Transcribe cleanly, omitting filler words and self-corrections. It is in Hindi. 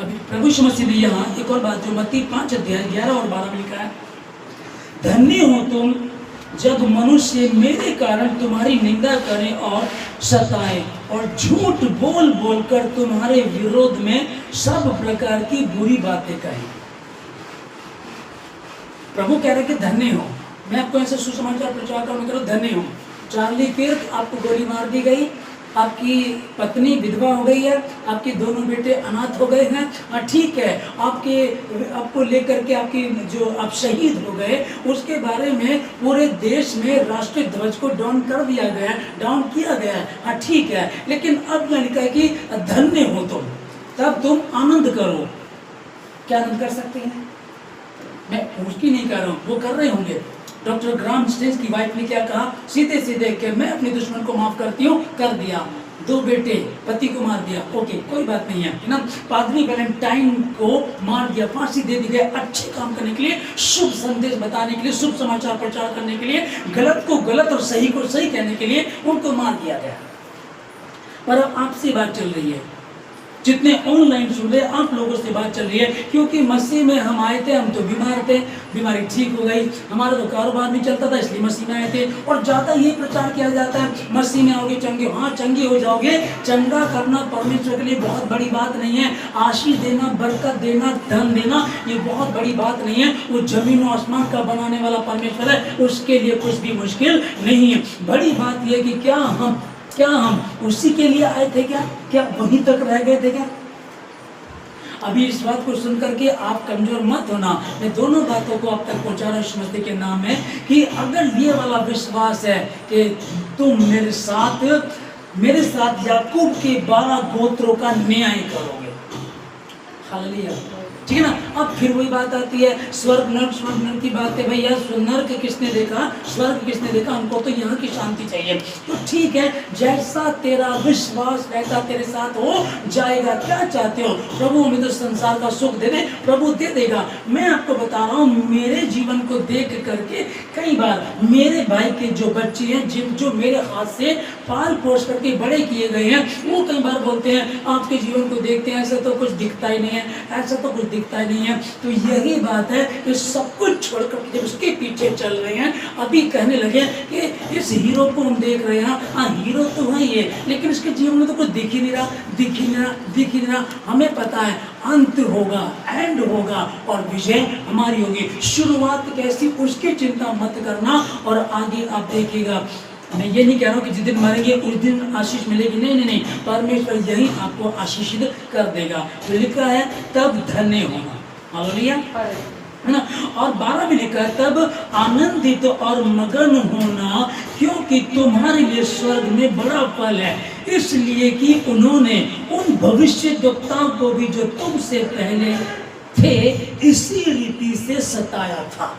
अभी प्रभु यीशु मसीह ने यहाँ एक और बात जो मत्ती 5 अध्याय 11 और 12 में लिखा है, धन्य हो तुम जब मनुष्य मेरे कारण तुम्हारी निंदा करें और सताएं और झूठ बोल बोलकर तुम्हारे विरोध में सब प्रकार की बुरी बातें कहें। प्रभु कह रहे कि धन्य हो। मैं आपको ऐसे सुसमाचार प्रचार करूँ, धन्य हो। चार्ली किर्क आपको गोली मार दी गई, आपकी पत्नी विधवा हो गई है, आपके दोनों बेटे अनाथ हो गए हैं, ठीक है, आपको लेकर के आपकी जो आप शहीद हो गए, उसके बारे में पूरे देश में राष्ट्रीय ध्वज को डाउन कर दिया गया, डाउन किया गया है, ठीक है, लेकिन अब क्या लिखा है कि धन्य हो तुम, तब तुम आनंद करो। क्या आनंद कर सकते हैं? मैं उसकी नहीं कर रहा हूँ, वो कर रहे होंगे। डॉक्टर ग्राम स्टेज की वाइफ ने क्या कहा, सीधे सीधे कि मैं अपने दुश्मन को माफ करती हूँ, कर दिया। 2 बेटे, पति को मार दिया, ओके, कोई बात नहीं है ना। पादरी वैलेंटाइन को मार दिया, फांसी दे दी गई, अच्छे काम करने के लिए, शुभ संदेश बताने के लिए, शुभ समाचार प्रचार करने के लिए, गलत को गलत और सही को सही कहने के लिए उनको मार दिया गया। पर अब आपसे बात चल रही है, जितने ऑनलाइन सुन रहे आप लोगों से बात चल रही है, क्योंकि मसीह में हम आए थे, हम तो बीमार थे, बीमारी ठीक हो गई, हमारा तो कारोबार नहीं चलता था, इसलिए मसीह में आए थे। और ज़्यादा ये प्रचार किया जाता है, मसीह में आओगे चंगे, हाँ चंगे हो जाओगे। चंगा करना परमेश्वर के लिए बहुत बड़ी बात नहीं है। आशीष देना, बरकत देना, धन देना, ये बहुत बड़ी बात नहीं है। वो जमीन और आसमान का बनाने वाला परमेश्वर है, उसके लिए कुछ भी मुश्किल नहीं है। बड़ी बात यह कि क्या हम उसी के लिए आए थे? क्या वहीं तक रह गए थे? क्या अभी इस बात को सुनकर के आप कमजोर मत होना। मैं दोनों बातों को आप तक पहुंचा रहा हूं मसीह के नाम में, कि अगर ये वाला विश्वास है कि तुम मेरे साथ याकूब के 12 गोत्रों का न्याय करोगे, हालेलुया, ठीक है ना। अब फिर वही बात आती है, स्वर्ग नर्क की बात है। भैया नर्क किसने देखा, स्वर्ग किसने देखा? हमको तो यहाँ की शांति चाहिए। तो ठीक है, जैसा तेरा विश्वास वैसा तेरे साथ हो जाएगा। क्या चाहते हो? प्रभु हमें तो संसार का सुख दे दे, प्रभु दे देगा। मैं आपको बता रहा हूँ, मेरे जीवन को देख करके कई बार मेरे भाई के जो बच्चे हैं, जो मेरे हाथ से पाल पोस करके बड़े किए गए हैं, वो कई बार बोलते हैं आपके जीवन को देखते हैं, ऐसा तो कुछ दिखता ही नहीं है, ऐसा तो कुछ दिखता नहीं है। तो यही बात है कि सब कुछ छोड़कर जब उसके पीछे चल रहे हैं, अभी कहने लगे कि इस हीरो को हम देख रहे हैं, हाँ हीरो तो है ये, लेकिन इसके जीवन में तो कुछ दिख ही नहीं रहा। हमें पता है अंत होगा, एंड होगा और विजय हमारी होगी। शुरुआत कैसी, उसकी चिंता मत करना और आगे आप देखिएगा। मैं ये नहीं कह रहा हूँ कि जिस दिन मरेंगे उस दिन आशीष मिलेगी, नहीं, परमेश्वर यही आपको आशीषित कर देगा। तो लिखा है तब धन्य होना, हालेलुया, है ना। और 12 में लिखा है तब आनंदित और मगन होना, क्योंकि तुम्हारे लिए स्वर्ग में बड़ा फल है, इसलिए कि उन्होंने उन भविष्यद्वक्ताओं को भी जो तुमसे पहले थे इसी रीति से सताया था।